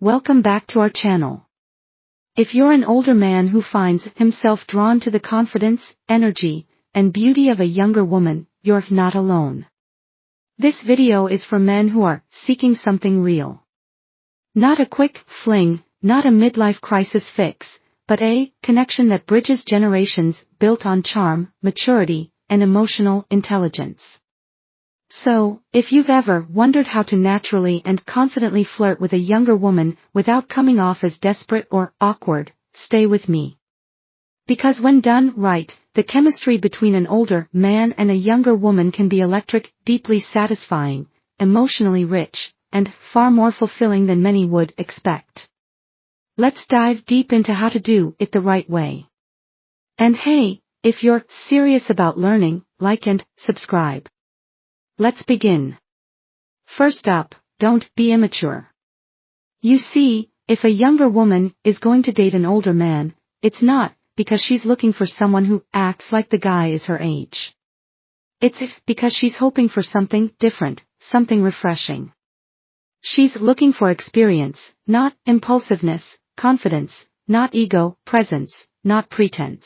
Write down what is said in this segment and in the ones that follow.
welcome back to our channel. If you're an older man who finds himself drawn to the confidence, energy, and beauty of a younger woman, you're not alone. This video is for men who are seeking something real. Not a quick fling, not a midlife crisis fix, but a connection that bridges generations, built on charm, maturity, and emotional intelligence. So, if you've ever wondered how to naturally and confidently flirt with a younger woman without coming off as desperate or awkward, stay with me. Because when done right, the chemistry between an older man and a younger woman can be electric, deeply satisfying, emotionally rich, and far more fulfilling than many would expect. Let's dive deep into how to do it the right way. And hey, if you're serious about learning, like and subscribe. Let's begin. First up, don't be immature. You see, if a younger woman is going to date an older man, it's not because she's looking for someone who acts like the guy is her age. It's because she's hoping for something different, something refreshing. She's looking for experience, not impulsiveness, confidence, not ego, presence, not pretense.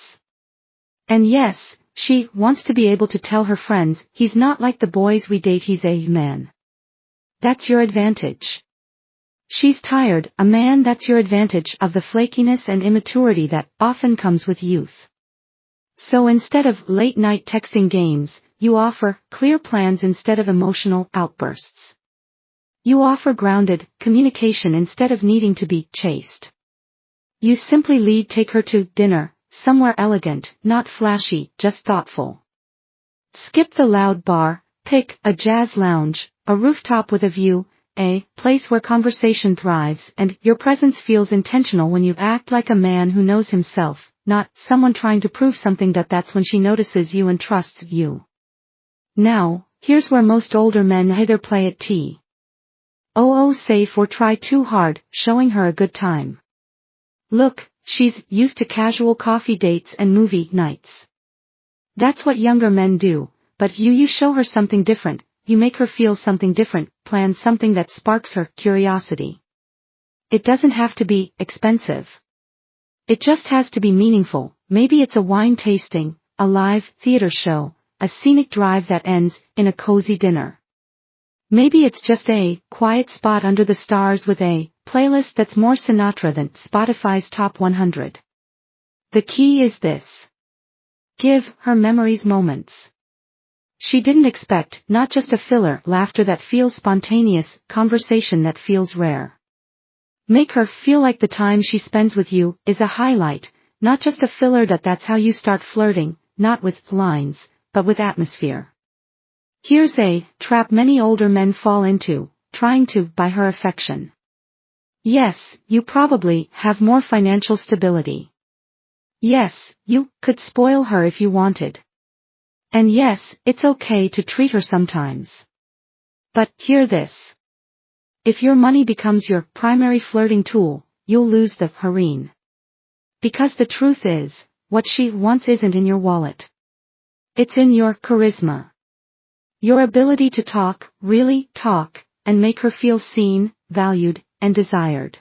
And yes, she wants to be able to tell her friends, he's not like the boys we date, he's a man. That's your advantage. She's tired, a man, that's your advantage, of the flakiness and immaturity that often comes with youth. So instead of late-night texting games, you offer clear plans instead of emotional outbursts. You offer grounded communication instead of needing to be chased. You simply take her to dinner, somewhere elegant, not flashy, just thoughtful. Skip the loud bar, pick a jazz lounge, a rooftop with a view, a place where conversation thrives, and your presence feels intentional when you act like a man who knows himself, not someone trying to prove something. That's when she notices you and trusts you. Now, here's where most older men either play it safe or try too hard, showing her a good time. Look, she's used to casual coffee dates and movie nights. That's what younger men do, but you show her something different, you make her feel something different, plan something that sparks her curiosity. It doesn't have to be expensive. It just has to be meaningful. Maybe it's a wine tasting, a live theater show, a scenic drive that ends in a cozy dinner. Maybe it's just a quiet spot under the stars with a playlist that's more Sinatra than Spotify's Top 100. The key is this. Give her memories, moments she didn't expect, not just a filler, laughter that feels spontaneous, conversation that feels rare. Make her feel like the time she spends with you is a highlight, not just a filler. That's how you start flirting, not with lines, but with atmosphere. Here's a trap many older men fall into, trying to buy her affection. Yes, you probably have more financial stability. Yes, you could spoil her if you wanted. And yes, it's okay to treat her sometimes. But hear this. If your money becomes your primary flirting tool, you'll lose the harem. Because the truth is, what she wants isn't in your wallet. It's in your charisma. Your ability to talk, really talk, and make her feel seen, valued, and desired.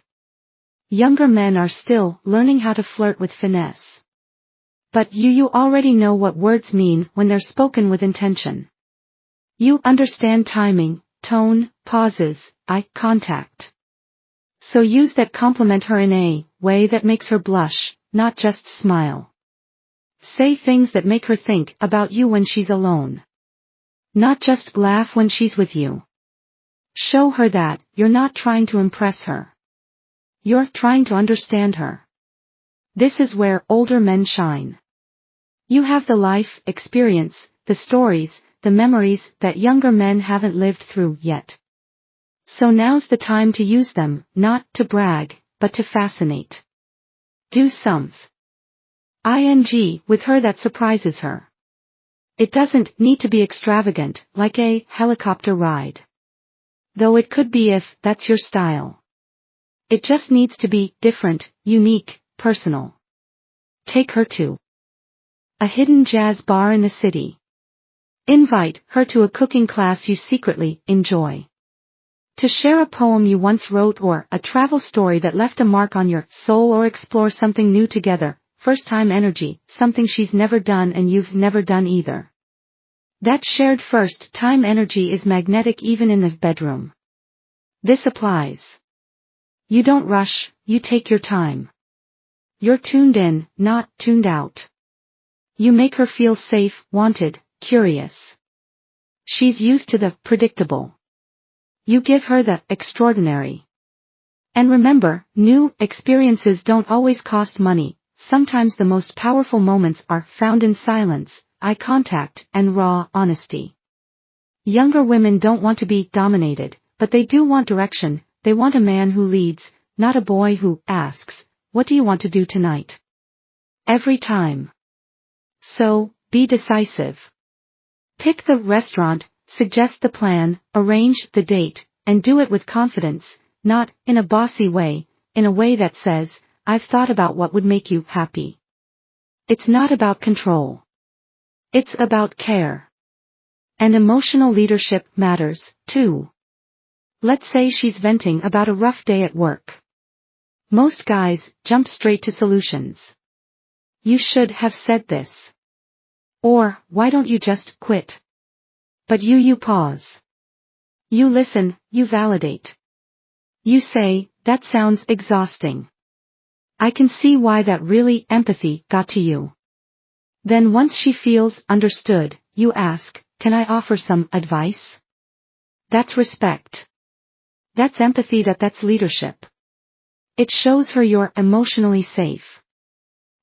Younger men are still learning how to flirt with finesse. But you already know what words mean when they're spoken with intention. You understand timing, tone, pauses, eye contact. So use that, compliment her in a way that makes her blush, not just smile. Say things that make her think about you when she's alone. Not just laugh when she's with you. Show her that you're not trying to impress her. You're trying to understand her. This is where older men shine. You have the life experience, the stories, the memories that younger men haven't lived through yet. So now's the time to use them, not to brag, but to fascinate. Do something with her that surprises her. It doesn't need to be extravagant, like a helicopter ride. Though it could be if that's your style. It just needs to be different, unique, personal. Take her to a hidden jazz bar in the city. Invite her to a cooking class you secretly enjoy. To share a poem you once wrote or a travel story that left a mark on your soul or explore something new together, first-time energy, something she's never done and you've never done either. That shared first-time energy is magnetic even in the bedroom. This applies. You don't rush, you take your time. You're tuned in, not tuned out. You make her feel safe, wanted, curious. She's used to the predictable. You give her the extraordinary. And remember, new experiences don't always cost money. Sometimes the most powerful moments are found in silence, eye contact, and raw honesty. Younger women don't want to be dominated, but they do want direction. They want a man who leads, not a boy who asks, "What do you want to do tonight?" Every time. So, be decisive. Pick the restaurant, suggest the plan, arrange the date, and do it with confidence, not in a bossy way, in a way that says, "I've thought about what would make you happy." It's not about control. It's about care. And emotional leadership matters, too. Let's say she's venting about a rough day at work. Most guys jump straight to solutions. "You should have said this." Or, "Why don't you just quit?" But you pause. You listen, you validate. You say, "That sounds exhausting. I can see why that really empathy got to you." Then once she feels understood, you ask, "Can I offer some advice?" That's respect. That's empathy, that's leadership. It shows her you're emotionally safe.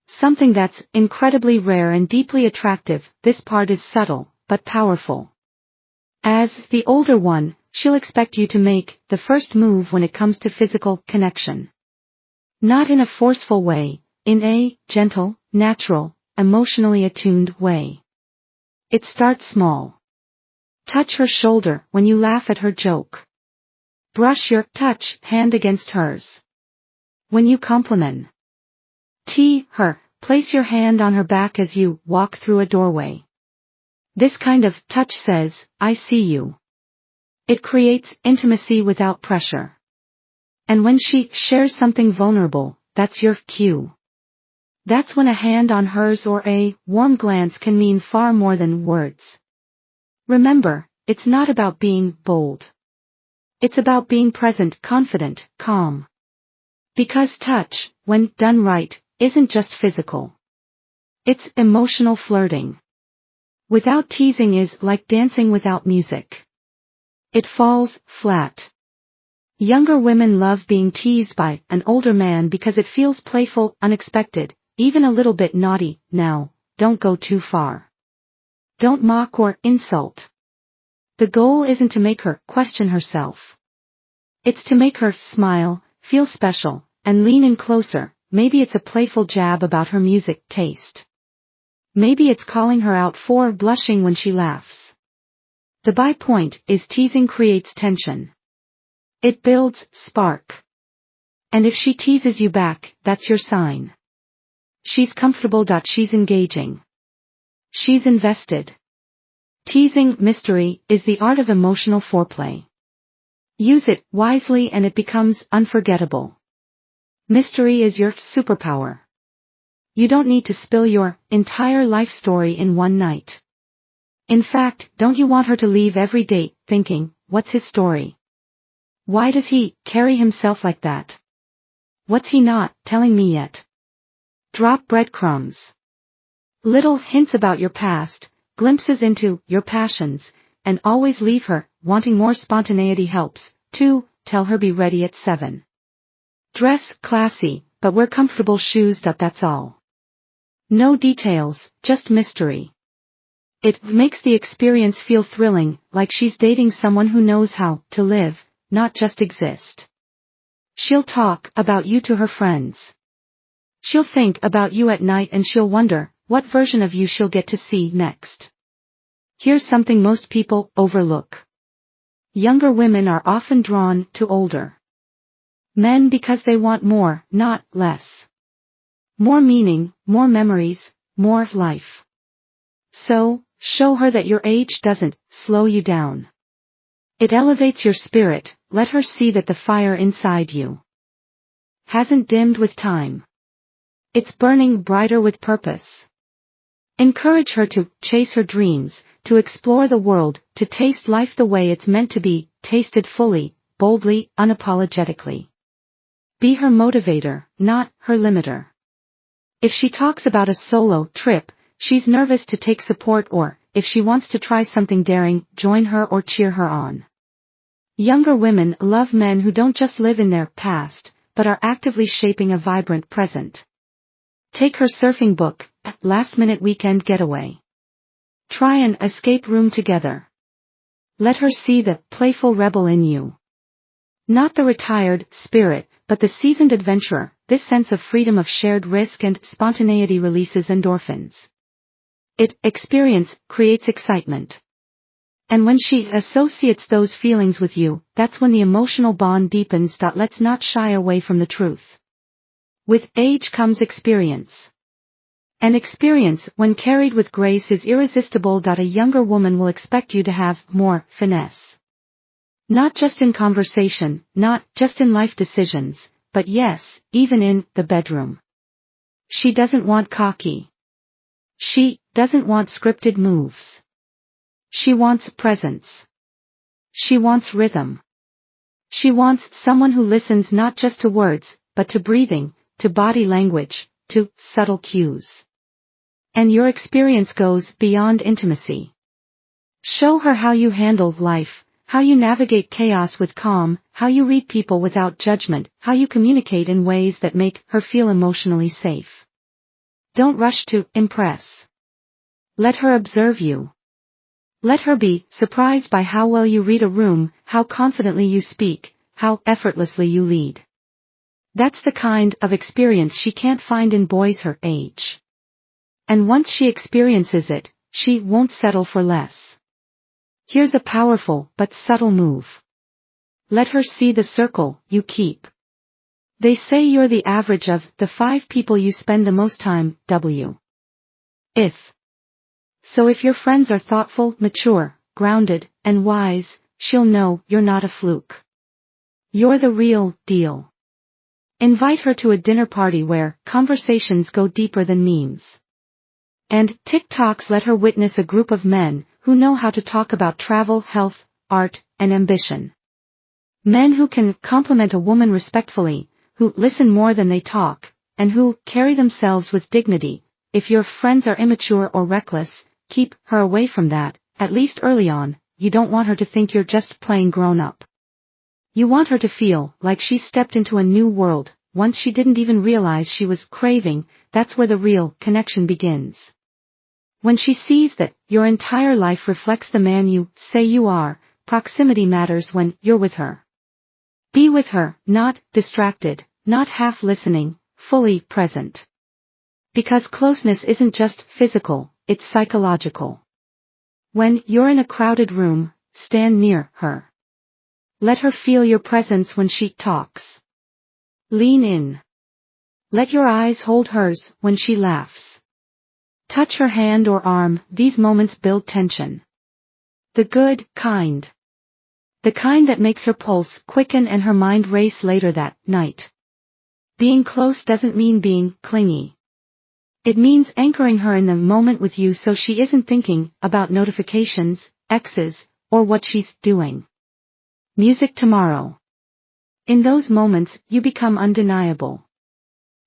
Something that's incredibly rare and deeply attractive. This part is subtle, but powerful. As the older one, she'll expect you to make the first move when it comes to physical connection. Not in a forceful way, in a gentle, natural, emotionally attuned way. It starts small. Touch her shoulder when you laugh at her joke. Brush your touch hand against hers. When you compliment her, place your hand on her back as you walk through a doorway. This kind of touch says, "I see you." It creates intimacy without pressure. And when she shares something vulnerable, that's your cue. That's when a hand on hers or a warm glance can mean far more than words. Remember, it's not about being bold. It's about being present, confident, calm. Because touch, when done right, isn't just physical. It's emotional flirting. Without teasing is like dancing without music. It falls flat. Younger women love being teased by an older man because it feels playful, unexpected, even a little bit naughty. Now, don't go too far. Don't mock or insult. The goal isn't to make her question herself. It's to make her smile, feel special, and lean in closer. Maybe it's a playful jab about her music taste. Maybe it's calling her out for blushing when she laughs. The buy point is teasing creates tension. It builds spark. And if she teases you back, that's your sign. She's comfortable. She's engaging. She's invested. Teasing mystery is the art of emotional foreplay. Use it wisely and it becomes unforgettable. Mystery is your superpower. You don't need to spill your entire life story in one night. In fact, don't you want her to leave every date thinking, "What's his story? Why does he carry himself like that? What's he not telling me yet?" Drop breadcrumbs. Little hints about your past, glimpses into your passions, and always leave her wanting more. Spontaneity helps. 2. Tell her be ready at 7. Dress classy, but wear comfortable shoes. That's all. No details, just mystery. It makes the experience feel thrilling, like she's dating someone who knows how to live, not just exist. She'll talk about you to her friends. She'll think about you at night and she'll wonder what version of you she'll get to see next. Here's something most people overlook. Younger women are often drawn to older men because they want more, not less. More meaning, more memories, more life. So, show her that your age doesn't slow you down. It elevates your spirit. Let her see that the fire inside you hasn't dimmed with time. It's burning brighter with purpose. Encourage her to chase her dreams, to explore the world, to taste life the way it's meant to be, tasted fully, boldly, unapologetically. Be her motivator, not her limiter. If she talks about a solo trip, she's nervous to take support, or, if she wants to try something daring, join her or cheer her on. Younger women love men who don't just live in their past, but are actively shaping a vibrant present. Take her surfing book, last-minute weekend getaway. Try an escape room together. Let her see the playful rebel in you. Not the retired spirit, but the seasoned adventurer. This sense of freedom, of shared risk and spontaneity releases endorphins. Experience creates excitement. And when she associates those feelings with you, that's when the emotional bond deepens. Let's not shy away from the truth. With age comes experience. And experience, when carried with grace, is irresistible. A younger woman will expect you to have more finesse. Not just in conversation, not just in life decisions, but yes, even in the bedroom. She doesn't want cocky. She doesn't want scripted moves. She wants presence. She wants rhythm. She wants someone who listens not just to words, but to breathing, to body language, to subtle cues. And your experience goes beyond intimacy. Show her how you handle life, how you navigate chaos with calm, how you read people without judgment, how you communicate in ways that make her feel emotionally safe. Don't rush to impress. Let her observe you. Let her be surprised by how well you read a room, how confidently you speak, how effortlessly you lead. That's the kind of experience she can't find in boys her age. And once she experiences it, she won't settle for less. Here's a powerful but subtle move. Let her see the circle you keep. They say you're the average of the 5 people you spend the most time with. So if your friends are thoughtful, mature, grounded, and wise, she'll know you're not a fluke. You're the real deal. Invite her to a dinner party where conversations go deeper than memes. And TikToks. Let her witness a group of men who know how to talk about travel, health, art, and ambition. Men who can compliment a woman respectfully, who listen more than they talk, and who carry themselves with dignity. If your friends are immature or reckless, keep her away from that, at least early on. You don't want her to think you're just playing grown up. You want her to feel like she stepped into a new world, once she didn't even realize she was craving. That's where the real connection begins. When she sees that your entire life reflects the man you say you are, proximity matters when you're with her. Be with her, not distracted, not half listening, fully present. Because closeness isn't just physical, it's psychological. When you're in a crowded room, stand near her. Let her feel your presence when she talks. Lean in. Let your eyes hold hers when she laughs. Touch her hand or arm. These moments build tension. The good kind. The kind that makes her pulse quicken and her mind race later that night. Being close doesn't mean being clingy. It means anchoring her in the moment with you so she isn't thinking about notifications, exes, or what she's doing. Music tomorrow. In those moments, you become undeniable.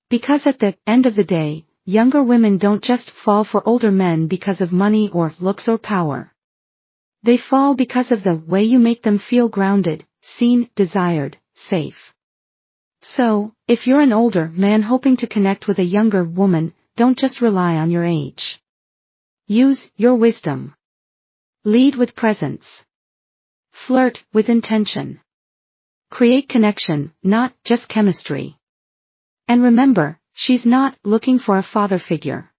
Because at the end of the day, younger women don't just fall for older men because of money or looks or power. They fall because of the way you make them feel grounded, seen, desired, safe. So, if you're an older man hoping to connect with a younger woman, don't just rely on your age. Use your wisdom. Lead with presence. Flirt with intention. Create connection, not just chemistry. And remember, she's not looking for a father figure.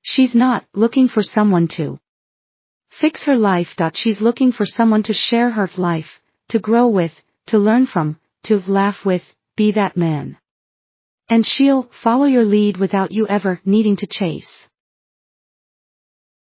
She's not looking for someone to fix her life. She's looking for someone to share her life, to grow with, to learn from, to laugh with. Be that man. And she'll follow your lead without you ever needing to chase.